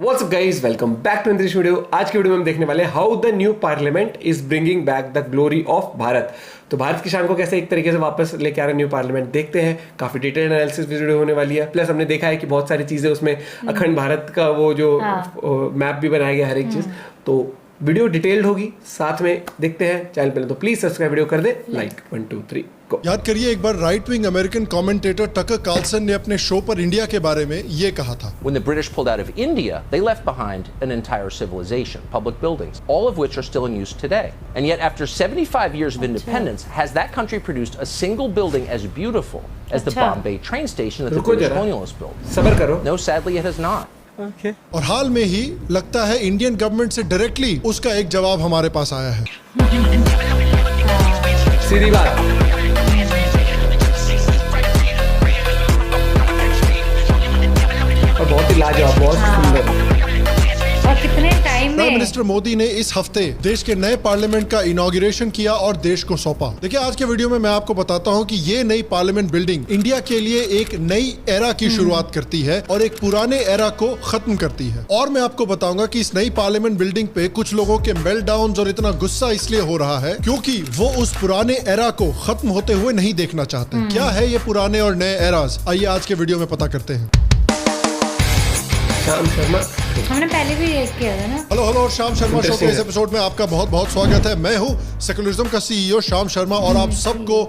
What's up guys, welcome back to another video. आज की video में हम देखने वाले हैं how the new parliament is bringing back the glory of Bharat. तो भारत की शान को कैसे एक तरीके से वापस लेके आ रहा है न्यू पार्लियामेंट, देखते हैं। काफी डिटेल एनालिसिस वीडियो होने वाली है। प्लस हमने देखा है कि बहुत सारी चीजें उसमें अखंड भारत का वो जो मैप भी बनाया गया, हर एक चीज। तो वीडियो डिटेल्ड होगी, साथ में देखते हैं। चैनल पहले तो प्लीज सब्सक्राइब, वीडियो कर दे लाइक। 1 2 3 गो। याद करिए एक बार right wing American commentator Tucker Carlson ने अपने शो पर इंडिया के बारे में ये कहा था। When the British pulled out of India, they left behind an entire civilization, public buildings, all of which are still in use today. And yet after 75 years of independence, has that country produced a single building as beautiful as the Bombay train station that the British colonialists built? सबर करो। No, sadly it has not. Okay. और हाल में ही लगता है Indian government से directly उसका एक जवाब हमारे पास आया है। सीधी बात। और बहुत ही लाजवाब, बहुत सुंदर। और कितने टाइम में प्राइम मिनिस्टर मोदी ने इस हफ्ते देश के नए पार्लियामेंट का इनॉग्रेशन किया और देश को सौंपा। देखिए आज के वीडियो में मैं आपको बताता हूं कि ये नई पार्लियामेंट बिल्डिंग इंडिया के लिए एक नई एरा की शुरुआत करती है और एक पुराने एरा को खत्म करती है। और मैं आपको बताऊंगा कि इस नई पार्लियामेंट बिल्डिंग पे कुछ लोगों के मेल्टडाउन्स और इतना गुस्सा इसलिए हो रहा है क्योंकि वो उस पुराने एरा को खत्म होते हुए नहीं देखना चाहते। क्या है ये पुराने और नए एराज, आइए आज के वीडियो में पता करते हैं। श्याम शर्मा, हमने पहले भी ये किया था ना। हेलो शाम शर्मा शो के इस एपिसोड में आपका बहुत बहुत स्वागत है। मैं हूँ सेकुलरिज्म का सीईओ श्याम शर्मा और आप सबको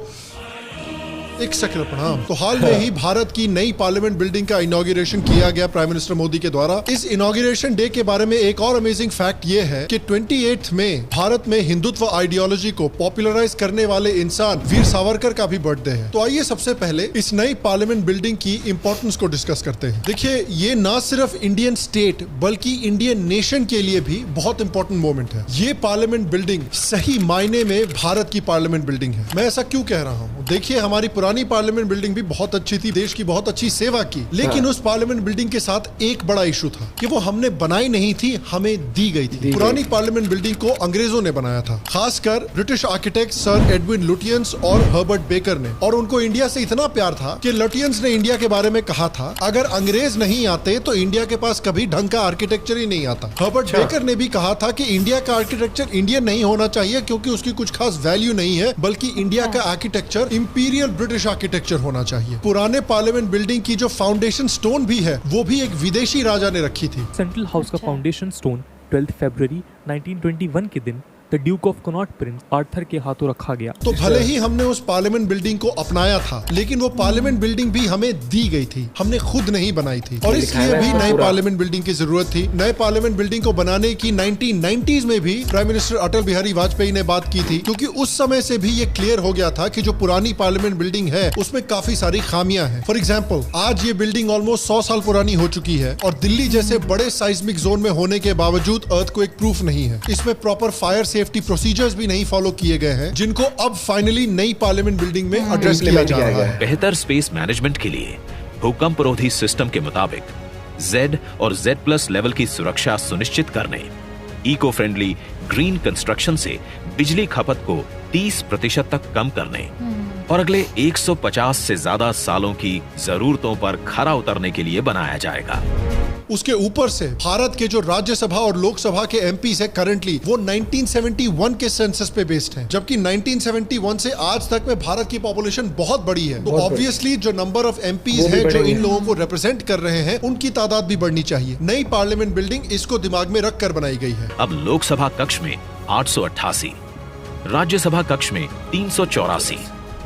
एक सेकंड प्रणाम। तो हाल में ही भारत की नई पार्लियामेंट बिल्डिंग का इनॉग्रेशन किया गया प्राइम मिनिस्टर मोदी के द्वारा। इस इनॉग्रेशन डे के बारे में एक और अमेजिंग फैक्ट ये है कि 28 में भारत में हिंदुत्व आइडियोलॉजी को पॉपुलराइज करने वाले इंसान वीर सावरकर का भी बर्थडे है। तो आइए सबसे पहले इस नई पार्लियामेंट बिल्डिंग की इंपॉर्टेंस को डिस्कस करते हैं। देखिए ये न सिर्फ इंडियन स्टेट बल्कि इंडियन नेशन के लिए भी बहुत इंपॉर्टेंट मोमेंट है। ये पार्लियामेंट बिल्डिंग सही मायने में भारत की पार्लियामेंट बिल्डिंग है। मैं ऐसा क्यों कह रहा हूँ? देखिए हमारी पुरानी पार्लियामेंट बिल्डिंग भी बहुत अच्छी थी, देश की बहुत अच्छी सेवा की, लेकिन उस पार्लियामेंट बिल्डिंग के साथ एक बड़ा इशू था कि वो हमने बनाई नहीं थी, हमें दी गई थी। पुरानी पार्लियामेंट बिल्डिंग को अंग्रेजों ने बनाया था, खासकर British architect sir Edwin Lutyens और हर्बर्ट बेकर ने। और उनको इंडिया से इतना प्यार था कि लुटियंस ने इंडिया के बारे में कहा था अगर अंग्रेज नहीं आते तो इंडिया के पास कभी ढंग का आर्किटेक्चर ही नहीं आता। हर्बर्ट बेकर ने भी कहा था कि इंडिया का आर्किटेक्चर इंडियन नहीं होना चाहिए क्योंकि उसकी कुछ खास वैल्यू नहीं है, बल्कि इंडिया का आर्किटेक्चर इंपीरियल ब्रिटिश आर्किटेक्चर होना चाहिए। पुराने पार्लियामेंट बिल्डिंग की जो फाउंडेशन स्टोन भी है वो भी एक विदेशी राजा ने रखी थी। सेंट्रल हाउस का फाउंडेशन स्टोन 12 फरवरी 1921 के दिन the Duke of Connaught Prince Arthur के हाथों रखा गया। तो भले ही हमने उस पार्लियामेंट बिल्डिंग को अपनाया था, लेकिन वो पार्लियामेंट बिल्डिंग भी हमें दी गई थी, हमने खुद नहीं बनाई थी। और इसलिए भी नई पार्लियामेंट बिल्डिंग की जरूरत थी। नए पार्लियामेंट बिल्डिंग को बनाने की 1990s में भी प्राइम मिनिस्टर अटल बिहारी वाजपेयी ने बात की थी, क्योंकि उस समय से भी ये क्लियर हो गया था कि जो पुरानी पार्लियामेंट बिल्डिंग है उसमें काफी सारी खामियां हैं। फॉर एग्जाम्पल आज ये बिल्डिंग ऑलमोस्ट 100 साल पुरानी हो चुकी है और दिल्ली जैसे बड़े साइस्मिक जोन में होने के बावजूद अर्थक्वेक प्रूफ नहीं है। इसमें प्रॉपर फायर सेफ्टी प्रोसीजर्स भी नहीं फॉलो किए गए हैं, जिनको अब फाइनली नई पार्लियामेंट बिल्डिंग में एड्रेस किया जा रहा है। बेहतर स्पेस मैनेजमेंट के लिए भूकंप रोधी सिस्टम के मुताबिक Z और Z+ लेवल की सुरक्षा सुनिश्चित करने, इको फ्रेंडली ग्रीन कंस्ट्रक्शन से बिजली खपत को 30% तक कम करने और अगले 150 से ज्यादा सालों की जरूरतों पर खरा उतरने के लिए बनाया जाएगा। उसके ऊपर से भारत के जो राज्यसभा और लोकसभा के एमपीज है करंटली वो 1971 के सेंसस पे बेस्ड हैं, जबकि 1971 से आज तक में भारत की पॉपुलेशन बहुत बड़ी है। तो ऑब्वियसली जो नंबर ऑफ एमपीज है जो इन लोगों को रिप्रेजेंट कर रहे हैं उनकी तादाद भी बढ़नी चाहिए। नई पार्लियामेंट बिल्डिंग इसको दिमाग में रख कर बनाई गई है। अब लोकसभा कक्ष में 888, राज्यसभा कक्ष में 384,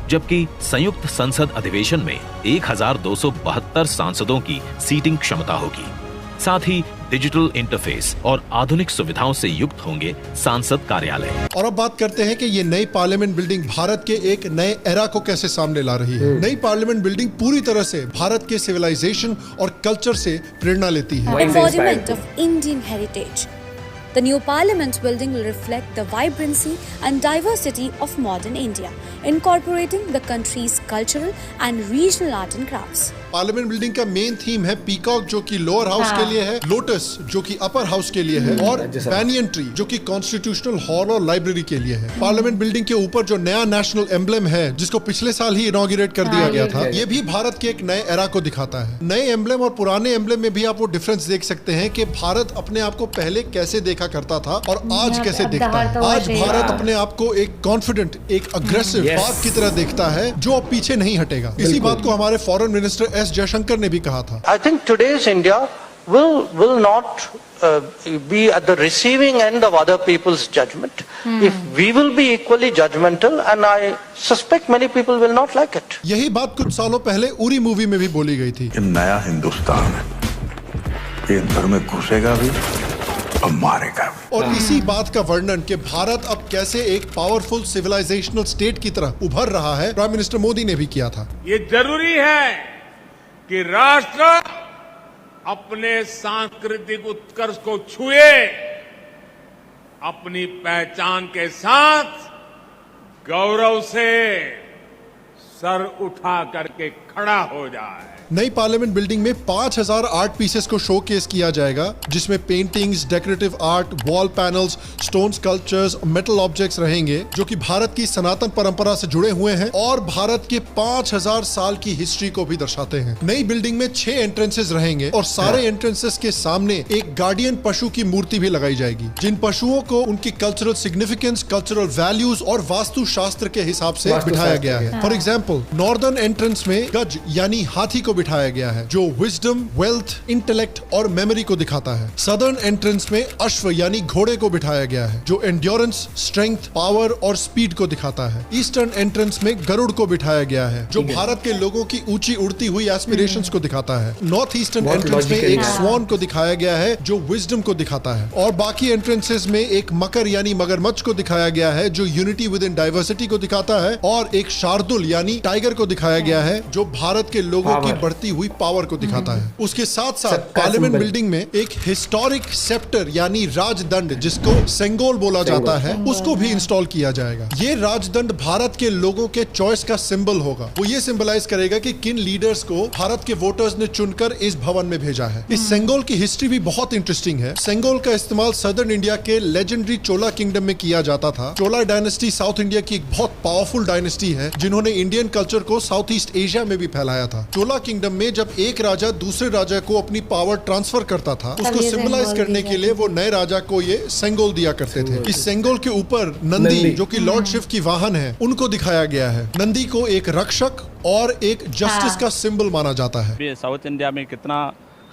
जबकि संयुक्त संसद अधिवेशन में 1272 सांसदों की सीटिंग क्षमता होगी। साथ ही डिजिटल इंटरफेस और आधुनिक सुविधाओं से युक्त होंगे सांसद कार्यालय। और अब बात करते हैं कि ये नई पार्लियामेंट बिल्डिंग भारत के एक नए एरा को कैसे सामने ला रही है। नई पार्लियामेंट बिल्डिंग पूरी तरह से भारत के सिविलाइजेशन और कल्चर से प्रेरणा लेती है। Embodiment of Indian heritage. The new Parliament building will reflect the vibrancy and diversity of modern India, incorporating the country's cultural and regional art and crafts. Parliament building का main theme है peacock, जो कि lower house के लिए है, lotus जो कि upper house के लिए है, और बैनियन ट्री जो कि कॉन्स्टिट्यूशनल हॉल और लाइब्रेरी के लिए है। पार्लियामेंट बिल्डिंग के ऊपर जो नया नेशनल एम्बलम है, जिसको पिछले साल ही इनॉग्रेट कर दिया गया था, ये भी भारत के एक नए एरा को दिखाता है। नए एम्बलम और पुराने एम्बलम में भी आप वो डिफरेंस देख सकते हैं कि भारत अपने आप को पहले कैसे देखा करता था और आज कैसे देखता है। आज भारत अपने आप को एक कॉन्फिडेंट, एक अग्रेसिव बाप की तरह देखता है, जो अब पीछे नहीं हटेगा। इसी बात को हमारे फॉरेन मिनिस्टर एस जयशंकर ने भी कहा था। I think today's India will not be at the receiving end of other people's judgment. If we will be equally judgmental, and I suspect many people will not like it. यही बात कुछ सालों पहले Uri movie में भी बोली गई थी। नया हिंदुस्तान है, ये अंदर में घुसेगा भी और मारेगा भी। और इसी बात का वर्णन कि भारत अब कैसे एक पावरफुल सिविलाइजेशनल स्टेट की तरह उभर रहा है, प्राइम मिनिस्टर मोदी ने भी किया था। ये जरूरी है कि राष्ट्र अपने सांस्कृतिक उत्कर्ष को छुए, अपनी पहचान के साथ गौरव से सर उठा करके खड़ा हो जाए। नई पार्लियामेंट बिल्डिंग में 5000 आर्ट पीसेस को शोकेस किया जाएगा, जिसमें paintings, decorative art, wall panels, stone sculptures, metal objects रहेंगे, जो कि भारत की सनातन परंपरा से जुड़े हुए हैं और भारत के 5000 साल की हिस्ट्री को भी दर्शाते हैं। नई बिल्डिंग में 6 एंट्रेंसेस रहेंगे और सारे एंट्रेंसेस के सामने एक गार्डियन पशु की मूर्ति भी लगाई जाएगी, जिन पशुओं को उनकी कल्चरल सिग्निफिकेंस, कल्चरल वैल्यूज और वास्तु शास्त्र के हिसाब से बिठाया गया है। फॉर एग्जाम्पल, नॉर्दर्न एंट्रेंस में गज यानी हाथी को बिठाया गया है, जो विजडम, वेल्थ, इंटेलेक्ट और मेमोरी को दिखाता है। सदर्न एंट्रेंस में अश्व यानी घोड़े को बिठाया गया है, जो एंड्योरेंस, स्ट्रेंथ, पावर और स्पीड को दिखाता है। ईस्टर्न एंट्रेंस में गरुड़ को बिठाया गया है, जो भारत के लोगों की ऊंची उड़ती हुई एस्पिरेशंस को दिखाता है। नॉर्थ ईस्टर्न एंट्रेंस में एक स्वान को दिखाया गया है, जो विजडम को दिखाता है। और बाकी एंट्रेंसेस में एक मकर यानी मगरमच्छ को दिखाया गया है, जो यूनिटी विद इन डाइवर्सिटी को दिखाता है, और एक शार्दुल यानी टाइगर को दिखाया गया है, जो भारत के लोगों की बढ़ती हुई पावर को दिखाता है। उसके साथ साथ पार्लियामेंट बिल्डिंग में एक हिस्टोरिक सेप्टर यानी राजदंड, जिसको सेंगोल बोला जाता है, उसको भी इंस्टॉल किया जाएगा। ये राजदंड भारत के लोगों के चॉइस का सिंबल होगा। वो ये सिंबलाइज करेगा कि किन लीडर्स को भारत के वोटर्स ने चुनकर इस भवन में भेजा है। इस सेंगोल की हिस्ट्री भी बहुत इंटरेस्टिंग है। सेंगोल का इस्तेमाल सदर्न इंडिया के लेजेंडरी चोला किंगडम में किया जाता था। चोला डायनेस्टी साउथ इंडिया की एक बहुत पावरफुल डायनेस्टी है, जिन्होंने इंडियन कल्चर को साउथ ईस्ट एशिया में भी फैलाया था। चोला किंगडम में जब एक राजा दूसरे राजा को अपनी पावर ट्रांसफर करता था, उसको सिंबलाइज करने के लिए वो नए राजा को ये सेंगोल दिया करते थे। इस सेंगोल के ऊपर नंदी, जो कि लॉर्ड शिव की वाहन है, उनको दिखाया गया है। नंदी को एक रक्षक और एक जस्टिस का सिंबल माना जाता है। साउथ इंडिया में कितना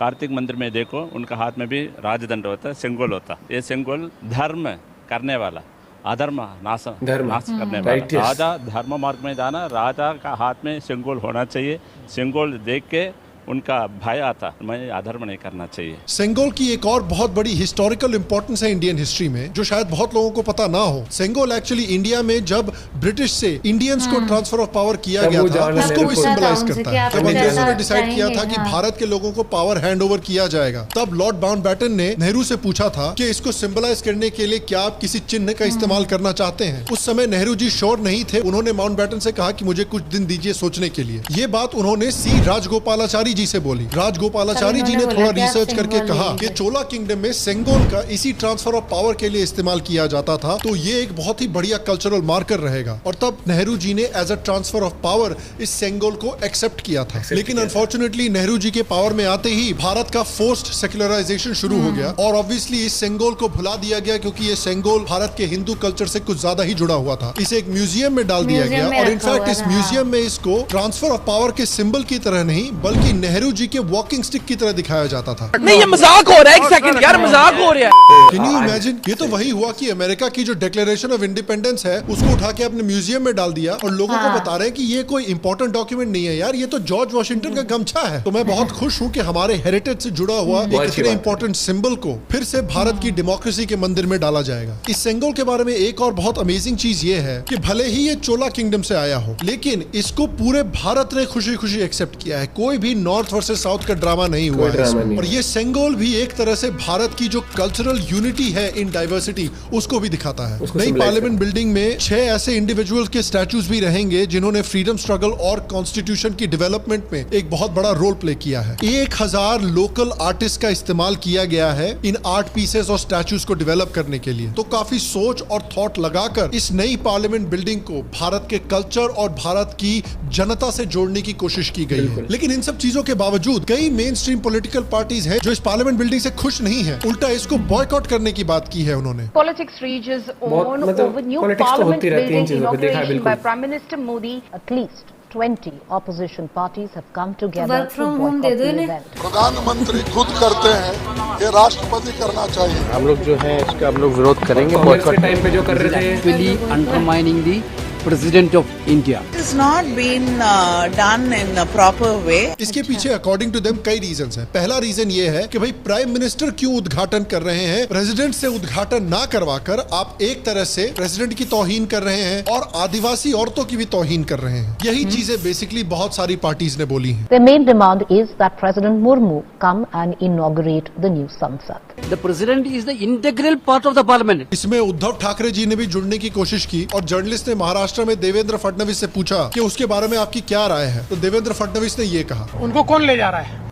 कार्तिक मंदिर में देखो, उनका हाथ में भी राजदंड होता है, सेंगोल होता। ये सेंगोल धर्म करने वाला, अधर्म नाश करने वाला। राजा धर्म मार्ग में जाना, राजा का हाथ में सेंगोल होना चाहिए। सेंगोल देख के उनका भय आता, मैं अधर्म नहीं करना चाहिए। सेंगोल की एक और बहुत बड़ी हिस्टोरिकल इंपॉर्टेंस है इंडियन हिस्ट्री में, जो शायद बहुत लोगों को पता ना हो। सेंगोल एक्चुअली इंडिया में जब ब्रिटिश से इंडियंस को ट्रांसफर ऑफ पावर किया गया था, उसको भी सिंबलाइज करता है। जब अंग्रेजों ने डिसाइड किया था कि भारत के लोगों को पावर हैंड ओवर किया जाएगा, तब लॉर्ड माउंटबेटन ने नेहरू से पूछा था कि इसको सिंबलाइज करने के लिए क्या आप किसी चिन्ह का इस्तेमाल करना चाहते हैं। उस समय नेहरू जी श्योर नहीं थे। उन्होंने माउंटबेटन से कहा कि मुझे कुछ दिन दीजिए सोचने के लिए। ये बात उन्होंने सी राजगोपालाचारी जी से बोली। राजगोपालाचारी जी ने थोड़ा रिसर्च करके कहा कि चोला किंगडम में सेंगोल का इसी ट्रांसफर ऑफ पावर के लिए इस्तेमाल किया जाता था, तो ये एक बहुत ही बढ़िया कल्चरल मार्कर रहेगा। और तब नेहरू जी ने as a transfer of power इस सेंगोल को एक्सेप्ट किया था। लेकिन अनफॉर्चुनेटली नेहरू जी के पावर में आते ही भारत का फोर्स्ड सेक्युलराइजेशन शुरू हो गया और ऑब्वियसली इस सेंगोल को भुला दिया गया, क्योंकि ये सेंगोल भारत के हिंदू कल्चर से कुछ ज्यादा ही जुड़ा हुआ था। इसे एक म्यूजियम में डाल दिया गया और इनफैक्ट इस म्यूजियम में इसको ट्रांसफर ऑफ पावर के सिंबल की तरह नहीं, बल्कि नेहरू जी के वॉकिंग स्टिक की तरह दिखाया जाता था। नहीं, ये मजाक हो रहा है। एक सेकंड यार, मजाक हो रहा है। Can you imagine? ये तो वही हुआ कि अमेरिका की जो डिक्लेरेशन ऑफ इंडिपेंडेंस है, उसको उठा के अपने म्यूजियम में डाल दिया और लोगों को बता रहे हैं कि ये कोई इंपॉर्टेंट डॉक्यूमेंट नहीं है यार, ये तो जॉर्ज वॉशिंगटन का गमछा है। तो मैं बहुत खुश हूँ कि हमारे हेरिटेज से जुड़ा हुआ एक इतने इंपॉर्टेंट सिंबल को फिर से भारत की डेमोक्रेसी के मंदिर में डाला जाएगा। इस सेंगोल के बारे में एक और बहुत अमेजिंग चीज ये है कि भले ही ये चोला किंगडम से आया हो, लेकिन इसको पूरे भारत ने खुशी खुशी एक्सेप्ट किया है। कोई भी नॉर्थ वर्सेस साउथ का ड्रामा नहीं हुआ है। और ये सेंगोल भी एक तरह से भारत की जो कल्चरल यूनिटी है इन डाइवर्सिटी उसको भी दिखाता है। नई पार्लियामेंट बिल्डिंग में 6 ऐसे इंडिविजुअल्स के स्टैचूज भी रहेंगे जिन्होंने फ्रीडम स्ट्रगल और कॉन्स्टिट्यूशन की डेवलपमेंट में एक बहुत बड़ा रोल प्ले किया है। 1000 लोकल आर्टिस्ट का इस्तेमाल किया गया है इन आर्ट पीसेस और स्टैचूज को डेवलप करने के लिए। तो काफी सोच और थॉट लगाकर इस नई पार्लियामेंट बिल्डिंग को भारत के कल्चर और भारत की जनता से जोड़ने की कोशिश की गई है। लेकिन इन सब चीजों के बावजूद कई मेन स्ट्रीम पॉलिटिकल पार्टीज हैं जो इस पार्लियामेंट बिल्डिंग से खुश नहीं है, उल्टा इसको बॉयकॉट करने की बात की है उन्होंने। Politics rages on over new parliament building inauguration by Prime Minister Modi. At least 20 opposition parties have come together to boycott the event. प्रधानमंत्री खुद करते हैं, ये राष्ट्रपति करना चाहिए। हम लोग जो है इसका हम लोग विरोध करेंगे। बॉयकॉट टाइम पे जो कर रहे थे, actually undermining the President of India. It has not been done in a proper way. इसके पीछे अकॉर्डिंग टू देम कई रीजंस हैं। पहला रीजन ये है कि भाई प्राइम मिनिस्टर क्यों उद्घाटन कर रहे हैं, प्रेसिडेंट से उद्घाटन ना करवाकर आप एक तरह से प्रेसिडेंट की तौहीन कर रहे हैं और आदिवासी औरतों की भी तौहीन कर रहे हैं। यही चीजें बेसिकली बहुत सारी पार्टीज ने बोली हैं। The main demand is that President Murmu come and inaugurate the new Sansad. The President is the integral part of the Parliament. इसमें उद्धव ठाकरे जी ने भी जुड़ने की कोशिश की और जर्नलिस्ट ने महाराष्ट्र में देवेंद्र फडणवीस से पूछा कि उसके बारे में आपकी क्या राय है, तो देवेंद्र फडणवीस ने ये कहा, उनको कौन ले जा रहा है?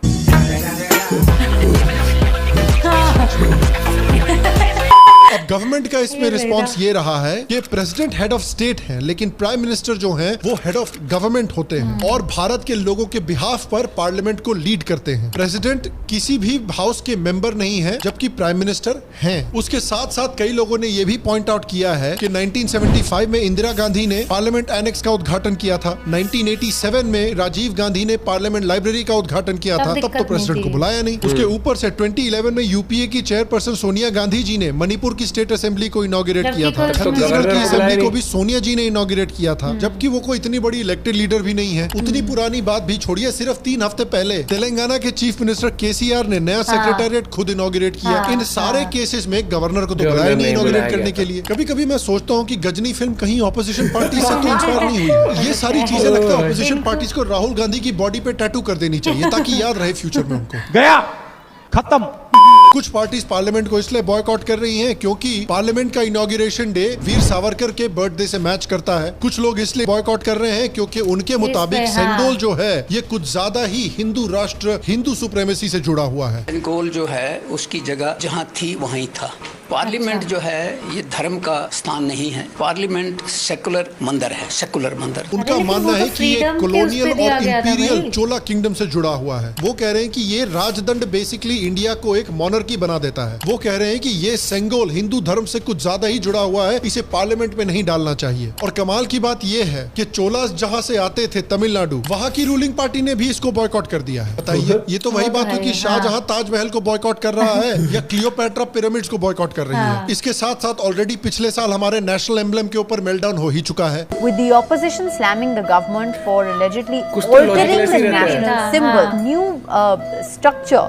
अब गवर्नमेंट का इसमें रिस्पांस ये रहा है कि प्रेसिडेंट हेड ऑफ स्टेट हैं, लेकिन प्राइम मिनिस्टर जो हैं वो हेड ऑफ गवर्नमेंट होते हैं और भारत के लोगों के बिहाफ पर पार्लियामेंट को लीड करते हैं। प्रेसिडेंट किसी भी हाउस के मेंबर नहीं है, जबकि प्राइम मिनिस्टर हैं। उसके साथ साथ कई लोगों ने ये भी पॉइंट आउट किया है कि 1975 में इंदिरा गांधी ने पार्लियामेंट एनेक्स का उद्घाटन किया था, 1987 में राजीव गांधी ने पार्लियामेंट लाइब्रेरी का उद्घाटन किया था, तब तो प्रेसिडेंट को बुलाया नहीं। उसके ऊपर से 2011 में यूपीए की चेयरपर्सन सोनिया गांधी जी ने मणिपुर की स्टेट असेंबली को इनॉग्रेट किया था, छत्तीसगढ़ की असेंबली को भी सोनिया जी ने इनॉग्रेट किया था, जबकि वो कोई इतनी बड़ी इलेक्टेड लीडर भी नहीं है। उतनी पुरानी बात भी छोड़िए, सिर्फ 3 हफ्ते पहले तेलंगाना के चीफ मिनिस्टर केसीआर ने नया सेक्रेटेरिएट खुद इनॉग्रेट किया। इन सारे केसेस में गवर्नर को तो बुलाया नहीं इनॉग्रेट करने के लिए। कभी कभी मैं सोचता हूँ कि गजनी फिल्म कहीं ऑपोजिशन पार्टी से तो इंस्पायर नहीं हुई। ये सारी चीजें लगता है ऑपोजिशन पार्टीज को राहुल गांधी की बॉडी पे टैटू कर देनी चाहिए ताकि याद रहे फ्यूचर में उनको। गया खत्म। कुछ पार्टीज पार्लियामेंट को इसलिए बॉयकॉट कर रही हैं क्योंकि पार्लियामेंट का इनॉग्रेशन डे वीर सावरकर के बर्थडे से मैच करता है। कुछ लोग इसलिए बॉयकॉट कर रहे हैं क्योंकि उनके मुताबिक सेंगोल जो है ये कुछ ज्यादा ही हिंदू राष्ट्र, हिंदू सुप्रीमेसी से जुड़ा हुआ है। सेंगोल जो है उसकी जगह जहाँ थी वहीं था। पार्लियामेंट जो है ये धर्म का स्थान नहीं है, पार्लियामेंट सेकुलर मंदिर है, सेकुलर मंदिर। उनका मानना है कि ये कॉलोनियल और इंपीरियल चोला किंगडम से जुड़ा हुआ है। वो कह रहे हैं कि ये राजदंड बेसिकली इंडिया को एक मोनर्की बना देता है। वो कह रहे हैं कि ये सेंगोल हिंदू धर्म से कुछ ज्यादा ही जुड़ा हुआ है, इसे पार्लियामेंट में नहीं डालना चाहिए। और कमाल की बात ये है कि चोलास जहाँ से आते थे तमिलनाडु, वहाँ की रूलिंग पार्टी ने भी इसको बॉयकॉट कर दिया है। बताइए, ये तो वही बात हुई कि शाहजहां ताजमहल को बॉयकॉट कर रहा है या क्लियोपैट्रा पिरामिड्स को बॉयकॉट कर रही है। इसके साथ साथ ऑलरेडी पिछले साल हमारे नेशनल एम्ब्लेम के ऊपर मेल्टडाउन हो ही चुका है। With the opposition slamming the government for allegedly altering the national symbol, new structure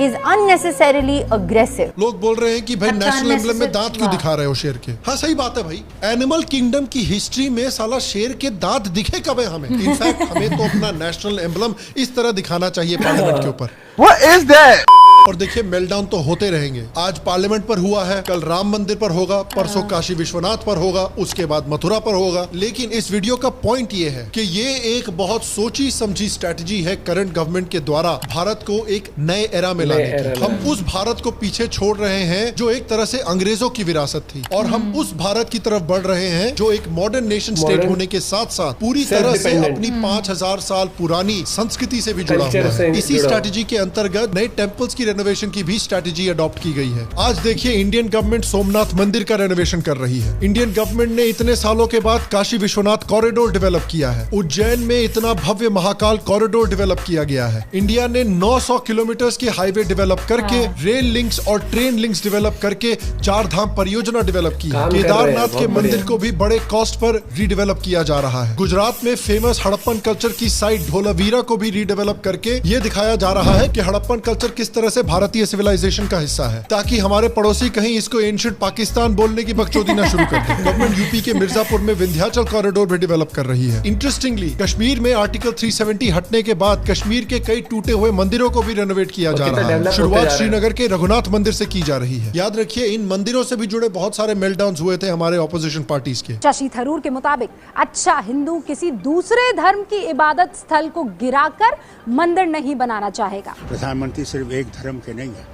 is unnecessarily aggressive. लोग बोल रहे हैं कि भाई नेशनल एम्ब्लेम में दांत क्यों दिखा रहे हो शेर के। हाँ सही बात है भाई, एनिमल किंगडम की हिस्ट्री में साला शेर के दांत दिखे कब है हमें? इनफैक्ट हमें तो अपना नेशनल एम्ब्लेम इस तरह दिखाना चाहिए पार्लियामेंट के ऊपर। What is that? और देखिए मेल्टडाउन तो होते रहेंगे। आज पार्लियामेंट पर हुआ है, कल राम मंदिर पर होगा, परसों काशी विश्वनाथ पर होगा, उसके बाद मथुरा पर होगा। लेकिन इस वीडियो का पॉइंट ये है कि ये एक बहुत सोची समझी स्ट्रेटजी है करंट गवर्नमेंट के द्वारा भारत को एक नए एरा में लाने की। हम उस भारत को पीछे छोड़ रहे हैं जो एक तरह से अंग्रेजों की विरासत थी, और हम उस भारत की तरफ बढ़ रहे हैं जो एक मॉडर्न नेशन स्टेट होने के साथ साथ पूरी तरह से अपनी 5000 साल पुरानी संस्कृति से भी जुड़ा हुआ है। इसी स्ट्रेटजी के अंतर्गत नए टेम्पल्स की रेनोवेशन की भी स्ट्रेटजी अडॉप्ट की गई है। आज देखिए इंडियन गवर्नमेंट सोमनाथ मंदिर का रेनोवेशन कर रही है। इंडियन गवर्नमेंट ने इतने सालों के बाद काशी विश्वनाथ कॉरिडोर डेवलप किया है। उज्जैन में इतना भव्य महाकाल कॉरिडोर डेवलप किया गया है। इंडिया ने 900 किलोमीटर के हाईवे डेवलप करके रेल लिंक्स और ट्रेन लिंक्स डेवलप करके 4 धाम परियोजना डेवलप की है। केदारनाथ के मंदिर को भी बड़े कॉस्ट पर रीडेवलप किया जा रहा है। गुजरात में फेमस हड़प्पन कल्चर की साइट ढोलावीरा को भी रीडेवलप करके ये दिखाया जा रहा है कि हड़प्पन कल्चर किस तरह से से भारतीय सिविलाइजेशन का हिस्सा है, ताकि हमारे पड़ोसी कहीं इसको एंशिएंट पाकिस्तान बोलने की बकचोदी ना शुरू कर दे। गवर्नमेंट यूपी के मिर्जापुर में विंध्याचल कॉरिडोर भी डेवलप कर रही है। इंटरेस्टिंगली कश्मीर में आर्टिकल 370 हटने के बाद कश्मीर के कई टूटे हुए मंदिरों को भी रेनोवेट किया जा रहा है। शुरुआत श्रीनगर के रघुनाथ मंदिर से की जा रही है। याद रखिए, इन मंदिरों से भी जुड़े बहुत सारे मेल्टडाउन हुए थे हमारे ऑपोजिशन पार्टीज के। शशि थरूर के मुताबिक अच्छा हिंदू किसी दूसरे धर्म की इबादत स्थल को गिराकर मंदिर नहीं बनाना चाहेगा। प्रधानमंत्री सिर्फ एक धर्म के नहीं है,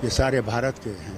ये सारे भारत के हैं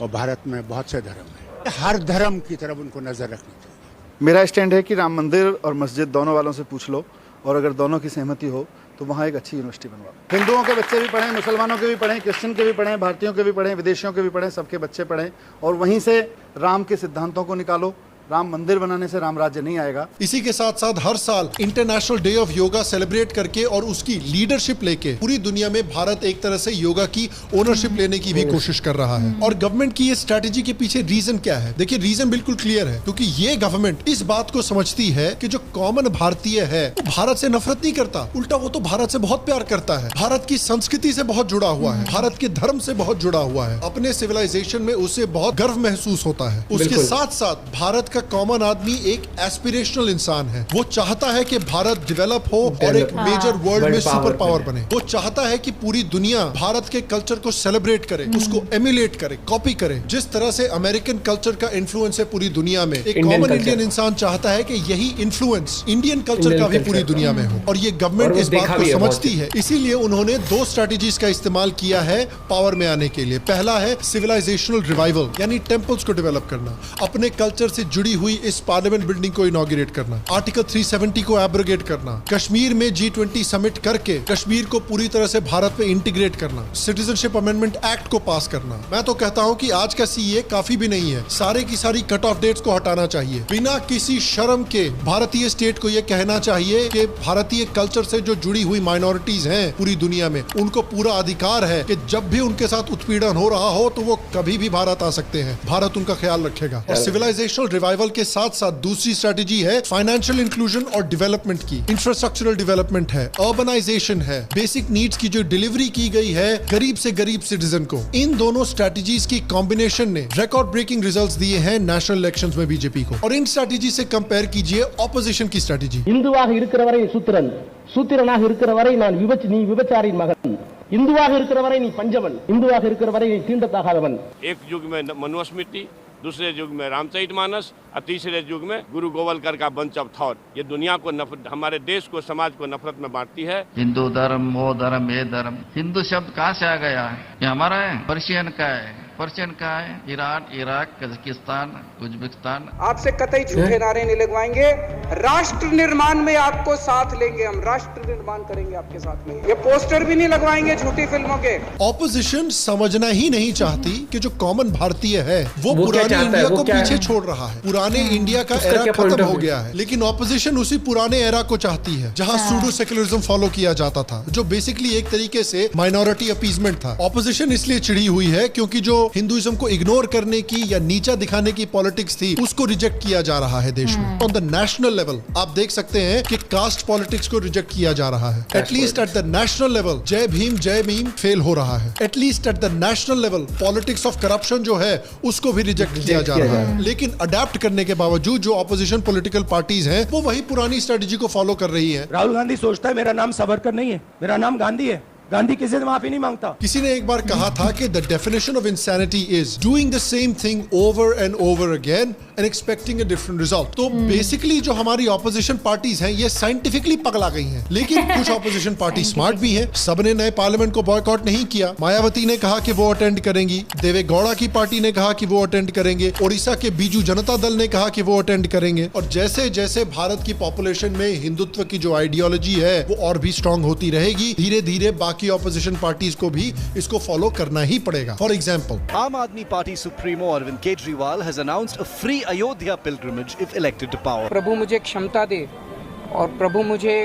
और भारत में बहुत से धर्म हैं। हर धर्म की तरफ उनको नजर रखनी चाहिए। मेरा स्टैंड है कि राम मंदिर और मस्जिद दोनों वालों से पूछ लो, और अगर दोनों की सहमति हो तो वहाँ एक अच्छी यूनिवर्सिटी बनवा। हिंदुओं के बच्चे भी पढ़ें, मुसलमानों के भी पढ़ें, क्रिश्चियन के भी पढ़ें, भारतीयों के भी पढ़ें, विदेशियों के भी पढ़ें, सबके बच्चे पढ़ें, और वहीं से राम के सिद्धांतों को निकालो। राम मंदिर बनाने से राम राज्य नहीं आएगा। इसी के साथ साथ हर साल international day of yoga celebrate करके और उसकी लीडरशिप लेके पूरी दुनिया में भारत एक तरह से योगा की ओनरशिप लेने की भी कोशिश कर रहा है। और गवर्नमेंट की ये स्ट्रैटेजी के पीछे रीजन क्या है? देखिए, रीजन बिल्कुल क्लियर है, क्योंकि ये गवर्नमेंट इस बात को समझती है कि जो कॉमन भारतीय है वो भारत से नफरत नहीं करता, उल्टा वो तो भारत से बहुत प्यार करता है, भारत की संस्कृति से बहुत जुड़ा हुआ है, भारत के धर्म से बहुत जुड़ा हुआ है, अपने सिविलाइजेशन में उसे बहुत गर्व महसूस होता है। उसके साथ साथ भारत का कॉमन आदमी एक एस्पिरेशनल इंसान है। वो चाहता है कि भारत डेवलप हो और एक मेजर वर्ल्ड में सुपर पावर बने। वो चाहता है कि पूरी दुनिया भारत के कल्चर को सेलिब्रेट करे, उसको एम्युलेट करे, कॉपी करे। जिस तरह से अमेरिकन कल्चर का इन्फ्लुएंस है पूरी दुनिया में, एक कॉमन इंडियन इंसान चाहता है कि यही इन्फ्लुएंस इंडियन कल्चर का भी पूरी दुनिया में हो। और ये गवर्नमेंट इस बात को समझती है, इसीलिए उन्होंने 2 स्ट्रेटेजीज का इस्तेमाल किया है पावर में आने के लिए। पहला है सिविलाइजेशनल रिवाइवल, यानी टेम्पल्स को डेवलप करना, अपने कल्चर से जुड़ी हुई इस पार्लियामेंट बिल्डिंग को इनॉग्रेट करना, आर्टिकल 370 को एब्रोगेट करना, कश्मीर में G20 समिट करके कश्मीर को पूरी तरह से भारत में इंटीग्रेट करना, सिटीजनशिप अमेंडमेंट एक्ट को पास करना। मैं तो कहता हूं कि आज का सीए काफी भी नहीं है, सारे की सारी कट ऑफ डेट्स को हटाना चाहिए। बिना किसी शर्म के भारतीय स्टेट को यह कहना चाहिए कि भारतीय कल्चर से जो जुड़ी हुई माइनॉरिटीज हैं पूरी दुनिया में, उनको पूरा अधिकार है कि जब भी उनके साथ उत्पीड़न हो रहा हो तो वो कभी भी भारत आ सकते हैं, भारत उनका ख्याल रखेगा। और सिविलाइजेशनल रिवाइवल के साथ साथ दूसरी स्ट्रेटेजी है फाइनेंशियल इंक्लूजन और डेवलपमेंट की। इंफ्रास्ट्रक्चरल डेवलपमेंट है, अर्बनाइजेशन है, बेसिक नीड्स की जो डिलीवरी की गई है गरीब से गरीब सिटीजन को। इन दोनों स्ट्रेटेजीज की कॉम्बिनेशन ने रिकॉर्ड ब्रेकिंग रिजल्ट्स दिए हैं नेशनल इलेक्शंस में बीजेपी को। और इन स्ट्रेटेजी से कंपेयर कीजिए ऑपोजिशन की स्ट्रेटेजी। இந்துவாக இருக்கிற வரை சூத்திரன், சூத்திரனாக இருக்கிற வரை நான் நீ விபச்சாரின் மகன், இந்துவாக இருக்கிற வரை நீ பஞ்சவன், இந்துவாக இருக்கிற வரை நீ தீண்டத்தகாதவன்। एक युग में मनुस्मृति, दूसरे युग में रामचरितमानस और तीसरे युग में गुरु गोवलकर का बंच ऑफ थॉट, ये दुनिया को हमारे देश को, समाज को नफरत में बांटती है। हिंदू धर्म, वो धर्म, ये धर्म। हिंदू शब्द कहाँ से आ गया है? ये हमारा है? पर्शियन का है? पर्शियन का है? Iran, Iraq, Kazakhstan, Uzbekistan. आपसे कतई झूठे नारे नहीं लगवाएंगे। राष्ट्र निर्माण में आपको साथ लेंगे, हम राष्ट्र निर्माण करेंगे आपके साथ में। ये पोस्टर भी नहीं लगवाएंगे झूठी फिल्मों के। ऑपोजिशन समझना ही नहीं चाहती कि जो कॉमन भारतीय है वो पुराने इंडिया को पीछे छोड़ रहा है। पुराने इंडिया का एरा खत्म हो गया है, लेकिन ऑपोजिशन उसी पुराने एरा को चाहती है जहां सूडो सेक्युलरिज्म फॉलो किया जाता था, जो बेसिकली एक तरीके से माइनॉरिटी अपीजमेंट था। ऑपोजिशन इसलिए चिढ़ी हुई है क्योंकि जो हिंदुइज्म को इग्नोर करने की या नीचा दिखाने की पॉलिटिक्स थी उसको रिजेक्ट किया जा रहा है देश में। ऑन द नेशनल लेवल आप देख सकते हैं कि कास्ट पॉलिटिक्स को रिजेक्ट किया जा रहा है। At least at the national level जय भीम फेल हो रहा है। At least at the national level politics of corruption जो है उसको भी रिजेक्ट किया जा रहा है। लेकिन अडेप्ट करने के बावजूद जो ऑपोजिशन पॉलिटिकल पार्टीज हैं वो वही पुरानी स्ट्रेटेजी को फॉलो कर रही हैं। राहुल गांधी सोचता है मेरा नाम सावरकर नहीं है, मेरा नाम गांधी है। गांधी किसी से माफी नहीं मांगता। किसी ने एक बार कहा था कि the definition of insanity is doing the same thing over and over again and expecting a different result. तो बेसिकली जो हमारी ऑपोजिशन पार्टीज हैं ये साइंटिफिकली पगला गई हैं। लेकिन कुछ ऑपोजिशन पार्टी स्मार्ट भी हैं। सबने नए पार्लियामेंट को बॉयकॉट नहीं किया। मायावती ने कहा कि वो अटेंड करेंगी, देवेगौड़ा की पार्टी ने कहा कि वो अटेंड करेंगे, ओडिशा के बीजू जनता दल ने कहा कि वो अटेंड करेंगे। और जैसे जैसे भारत की पॉपुलेशन में हिंदुत्व की जो आइडियोलॉजी है वो और भी स्ट्रांग होती रहेगी, धीरे धीरे बाकी ऑपोजिशन पार्टीज को भी इसको फॉलो करना ही पड़ेगा। For example, Aam Aadmi Party supremo Arvind Kejriwal has announced a free Ayodhya pilgrimage if elected to power. प्रभु मुझे क्षमता दे और प्रभु मुझे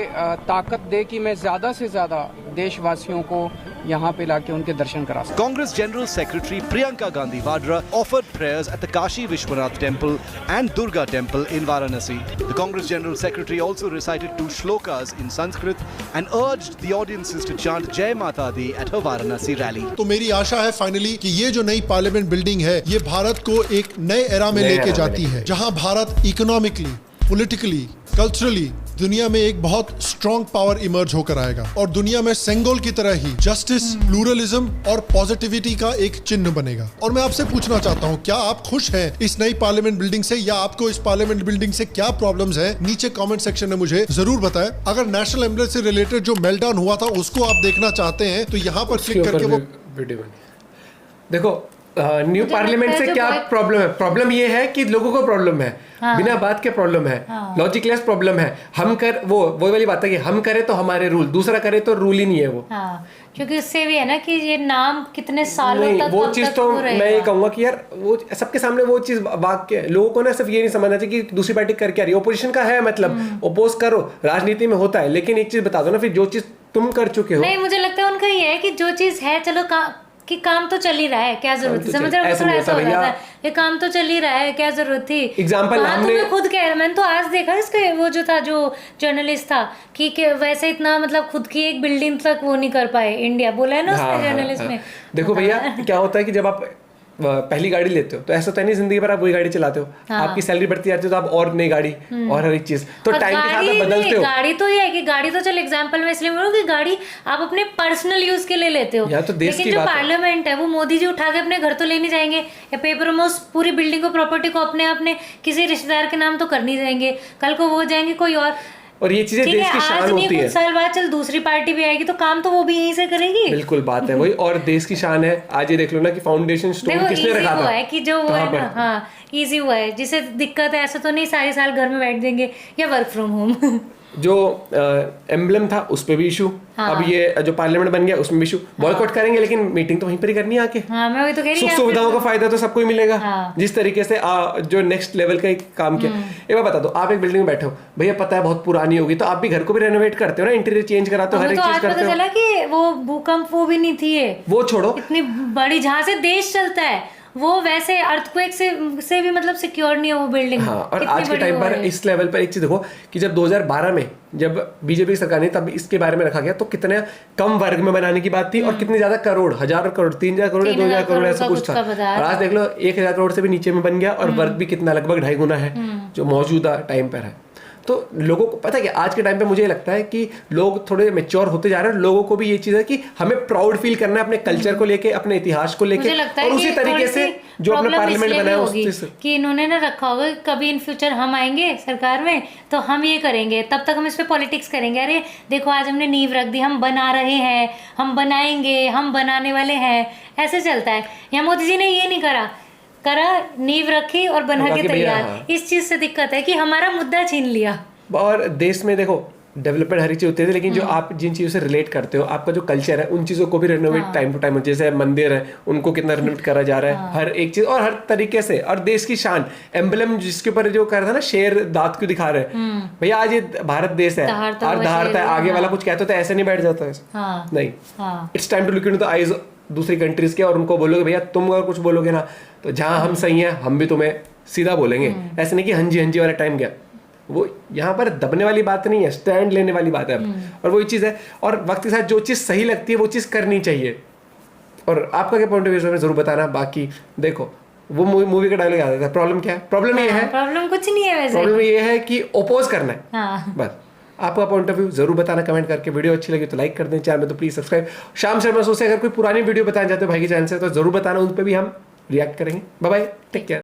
ताकत दे कि मैं ज़्यादा से ज़्यादा देशवासियों को यहाँ पे लाके उनके दर्शन करा सकते। Congress General Secretary Priyanka Gandhi Vadra offered prayers at the Kashi Vishwanath Temple and Durga Temple in Varanasi. The Congress General Secretary also recited 2 shlokas in Sanskrit and urged the audiences to chant Jai Mata Di at her Varanasi rally. तो मेरी आशा है finally कि ये जो नई parliament building है ये भारत को एक नए एरा में लेके जाती है, जहां भारत इकोनॉमिकली, पॉलिटिकली, कल्चरली दुनिया में एक बहुत स्ट्रॉन्ग पावर इमर्ज होकर आएगा और दुनिया में सेंगोल की तरह ही जस्टिस, प्लूरलिज्म और पॉजिटिविटी का एक चिन्ह बनेगा। और मैं आपसे पूछना चाहता हूँ, क्या आप खुश हैं इस नई पार्लियामेंट बिल्डिंग से, या आपको इस पार्लियामेंट बिल्डिंग से क्या प्रॉब्लम्स हैं? नीचे कमेंट सेक्शन में मुझे जरूर बताएं। अगर नेशनल एम्बेसी से रिलेटेड जो मेल्टडाउन हुआ था उसको आप देखना चाहते हैं तो यहाँ पर क्लिक करके वो वीडियो देखो। न्यू पार्लियामेंट से क्या प्रॉब्लम है? प्रॉब्लम ये है कि लोगों को प्रॉब्लम है, बिना बात के प्रॉब्लम है, लॉजिकलेस प्रॉब्लम है। हम कर वो वाली बात है कि हम करें तो हमारे रूल, दूसरा करे तो रूल ही नहीं है वो। क्योंकि उससे भी है ना कि ये नाम कितने सालों तक वो चीज तो मैं ये कहूंगा कि यार वो सबके सामने वो चीज वाक्य लोगों को ना सिर्फ ये नहीं समझना चाहिए कि दूसरी पार्टी कर क्या रही है। ओपोजिशन का है मतलब ओपोज करो, राजनीति में होता है, लेकिन एक चीज बता दो ना, फिर जो चीज तुम कर चुके हो। नहीं, मुझे लगता है उनका ये है कि जो चीज है चलो कि काम तो चल ही रहा है, क्या जरूरत थी? समझ रहे हो? थोड़ा ऐसा हो रहा था, ये काम तो चल ही रहा है, क्या जरूरत थी? एग्जांपल हमने खुद कह, मैंने तो आज देखा इसके वो जो था, जो जर्नलिस्ट था कि वैसे इतना मतलब खुद की एक बिल्डिंग तक वो नहीं कर पाए इंडिया, बोला है ना उसने जर्नलिस्ट में। देखो भैया क्या होता है कि जब आप पहली गाड़ी लेते हो तो ऐसा तो नहीं जिंदगी भर आप वही गाड़ी चलाते हो। आपकी सैलरी बढ़ती जाती है तो आप और नई गाड़ी और हर एक चीज तो टाइम के साथ बदलते हो। गाड़ी तो ये है कि गाड़ी तो चल एग्जांपल में इसलिए बोलूं कि गाड़ी आप अपने पर्सनल यूज के लिए लेते हो, तो लेकिन जो पार्लियामेंट है वो मोदी जी उठा के अपने घर तो ले नहीं जाएंगे, या पेपर में उस पूरी बिल्डिंग को, प्रॉपर्टी को अपने किसी रिश्तेदार के नाम तो कर नहीं जाएंगे, कल को वो जाएंगे कोई और ये चीजें देश की शान होती है। कुछ साल बाद चल दूसरी पार्टी भी आएगी तो काम तो वो भी यहीं से करेगी। बिल्कुल बात है वही, और देश की शान है। आज ये देख लो ना कि फाउंडेशन स्टोन किसने रखा था, है कि जो वो है ना, हाँ इजी हुआ है, जिसे दिक्कत है ऐसा तो नहीं सारे साल घर में बैठ देंगे या वर्क फ्रॉम होम। जो एम्बलम था उस पे भी इशू, अब ये जो पार्लियामेंट बन गया उसमें भी इशू। बॉयकॉट करेंगे लेकिन मीटिंग तो वहीं पर ही करनी है आके। मैं वही तो कह रही हूं, सुख सुविधाओं का फायदा तो सबको ही मिलेगा। जिस तरीके से जो नेक्स्ट लेवल का एक काम किया। एक बार बता दो, आप एक बिल्डिंग में बैठे हो, भैया पता है बहुत पुरानी होगी तो आप भी घर को भी रेनोवेट करते हो ना, इंटीरियर चेंज कराते हो, हर एक चीज करते हो। चला कि वो भूकंप वो भी नहीं थी, वो छोड़ो, इतनी बड़ी जहां से देश चलता है वो वैसे अर्थक्वेक से भी मतलब सिक्योर नहीं है वो बिल्डिंग। हाँ, और आज के टाइम पर इस लेवल पर एक चीज देखो कि जब 2012 में जब बीजेपी की सरकार ने तब इसके बारे में रखा गया तो कितने कम वर्ग में बनाने की बात थी और कितने ज्यादा करोड़, 1000 करोड़, 3000 करोड़, 2000 करोड़ ऐसा कुछ था। और आज देख लो 1000 करोड़ से भी नीचे में बन गया और वर्ग भी कितना लगभग 2.5 गुना है जो मौजूदा टाइम पर है। तो लोगों को पता है कि आज के टाइम पे मुझे लगता है कि लोग थोड़े मैच्योर होते जा रहे हैं। लोगों को भी ये चीज है कि हमें प्राउड फील करना है अपने कल्चर को लेके, अपने इतिहास को लेके, और उसी तरीके से जो अपना पार्लियामेंट बनाया उस कि इन्होंने ना रखा होगा कभी इन फ्यूचर हम आएंगे सरकार में तो हम ये करेंगे, तब तक हम इस पे पॉलिटिक्स करेंगे। अरे देखो आज हमने नींव रख दी, हम बना रहे हैं, हम बनाएंगे, हम बनाने वाले हैं, ऐसे चलता है। यहाँ मोदी जी ने ये नहीं करा, नींव रखी और बना के तैयार। इस चीज से दिक्कत है कि हमारा मुद्दा छीन लिया। और देश में देखो डेवलपमेंट हर एक चीज होती है, लेकिन जो आप जिन चीजों से रिलेट करते हो, आपका जो कल्चर है उन चीजों को भी रेनोवेट टाइम टू टाइम, जैसे मंदिर है उनको कितना रेनोवेट करा जा रहा है, हर एक चीज और हर तरीके से। और देश की शान एम्बलम जिसके ऊपर जो कर रहा था ना, शेर दांत क्यों दिखा रहे हैं भैया, आज ये भारत देश है और दहाड़ता है, आगे वाला कुछ कहते तो ऐसे नहीं बैठ जाता है। नहीं, it's time to look into the eyes दूसरी कंट्रीज के और उनको बोलोगे भैया तुम अगर कुछ बोलोगे ना तो जहां हम सही हैं हम भी तुम्हें सीधा बोलेंगे। ऐसे नहीं कि हंजी वाला टाइम गया, वो यहाँ पर दबने वाली बात नहीं है, स्टैंड लेने वाली बात है। और वही चीज़ है, और वक्त के साथ जो चीज़ सही लगती है वो चीज़ करनी चाहिए। और आपका क्या पॉइंट ऑफ व्यू है जरूर बताना। बाकी देखो वो मूवी का डायलॉग याद आता है, प्रॉब्लम क्या है? प्रॉब्लम ये है, प्रॉब्लम कुछ नहीं है वैसे, प्रॉब्लम ये है कि ओपोज करना है बस। आपका पॉइंट ऑफ व्यू जरूर बताना कमेंट करके। वीडियो अच्छी लगी तो लाइक कर दें, चैनल में तो प्लीज सब्सक्राइब। शाम शर्मा शो से अगर कोई पुरानी वीडियो बताना चाहते हो भाई के चैनल से तो जरूर बताना, उन पर भी हम रिएक्ट करेंगे। Bye bye, take care.